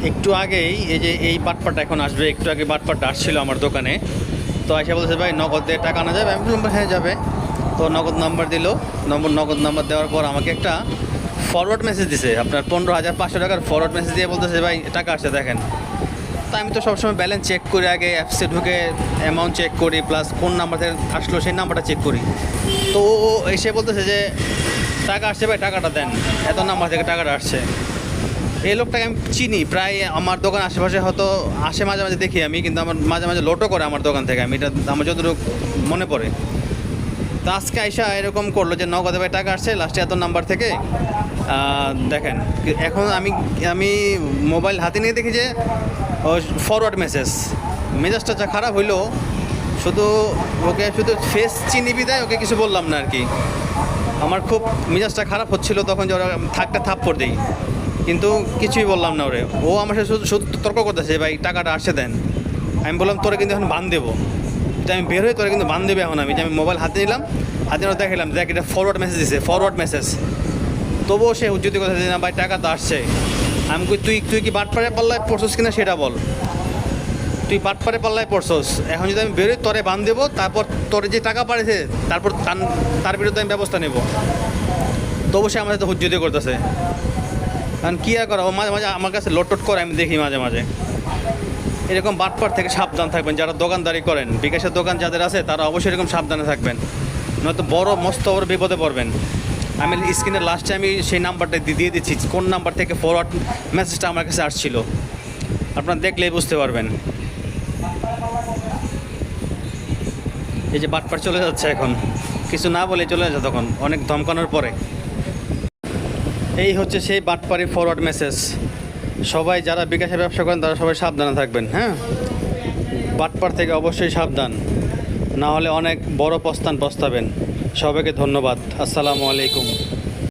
একটু আগেই এই যে এই বাটপাটা এখন আসবে, একটু আগে বাটপাটা আসছিল আমার দোকানে। তো এসে বলছে ভাই নগদ দিয়ে টাকা আনা যাবে? আমি বললাম হ্যাঁ যাবে। তো নগদ নাম্বার দিল, নগদ নাম্বার দেওয়ার পর আমাকে একটা ফরওয়ার্ড মেসেজ দিছে, আপনার 15,500 টাকার ফরওয়ার্ড মেসেজ দিয়ে বলতেছে ভাই টাকা আসছে দেখেন। তো আমি তো সবসময় ব্যালেন্স চেক করি, আগে অ্যাপসে ঢুকে অ্যামাউন্ট চেক করি, প্লাস কোন নাম্বার থেকে আসলো সেই নাম্বারটা চেক করি। তো ও এসে বলতেছে যে টাকা আসছে ভাই টাকাটা দেন, এত নাম্বার থেকে টাকাটা আসছে। এই লোকটাকে আমি চিনি, প্রায় আমার দোকান আশেপাশে হয়তো আসে, মাঝে মাঝে দেখি আমি, কিন্তু আমার মাঝে মাঝে লোটো করে আমার দোকান থেকে, আমি এটা আমার যতটুকু মনে পড়ে। তো আজকে আইসা এরকম করলো যে নগদে ভাই টাকা আসছে লাস্টে এত নাম্বার থেকে দেখেন। এখন আমি আমি মোবাইল হাতে নিয়ে দেখি যে ফরওয়ার্ড মেসেজ। মেজাজটা যা খারাপ হইলো, শুধু ওকে শুধু ফেস চিনি বিদায় ওকে কিছু বললাম না আর কি। আমার খুব মেজাজটা খারাপ হচ্ছিল তখন, যে ওরা থাকটা থাপ্পড় দিই, কিন্তু কিছুই বললাম না ওরে। ও আমার সাথে শুধু শুধু তর্ক করতেছে ভাই টাকাটা আসছে দেন। আমি বললাম তোরা কিন্তু এখন বান দেবো, যে আমি বের হয়ে তোরা কিন্তু বান দেবে এখন। আমি যে আমি মোবাইল হাতে নিলাম, হাতে নিয়ে দেখালাম দেখ এটা ফরওয়ার্ড মেসেজ দিছে, ফরওয়ার্ড মেসেজ। তবুও সে উজ্জ্বতি কথা যে না ভাই টাকা তো আসছে। আমি কই তুই কি বাটপাড়ে পাল্লায় পড়ছস কিনা সেটা বল। তুই বাটপাড়ে পাল্লায় পড়ছস, এখন যদি আমি বেরোই তোরে বান দেবো, তারপর তোরে যে টাকা পাড়েছে তারপর তার বিরুদ্ধে আমি ব্যবস্থা নেব। তবু সে আমার সাথে হুজ্জতি করতেছে। কারণ কী আর করা, ও মাঝে মাঝে আমার কাছে লোট করে, আমি দেখি মাঝে মাঝে। এরকম বাটপার থেকে সাবধান থাকবেন যারা দোকানদারি করেন। বিকাশের দোকান যাদের আছে তারা অবশ্যই এরকম সাবধানে থাকবেন, নয়তো বড় মস্ত বড় বিপদে পড়বেন। আমি স্ক্রিনের লাস্টে আমি সেই নাম্বারটা দিয়ে দিচ্ছি, কোন নাম্বার থেকে ফরওয়ার্ড মেসেজটা আমার কাছে আসছিল, আপনারা দেখলেই বুঝতে পারবেন। এই যে বাটপার চলে যাচ্ছে এখন, কিছু না বলে চলে যাচ্ছে তখন অনেক ধমকানোর পরে। এই হচ্ছে সেই বাটপারি ফরওয়ার্ড মেসেজ। সবাই যারা বিকাশে ব্যবসা করেন তারা সবাই সাবধানে থাকবেন, হ্যাঁ। বাটপার থেকে অবশ্যই সাবধান, না হলে অনেক বড় পস্তাবেন। সবাইকে ধন্যবাদ। আসসালামু আলাইকুম।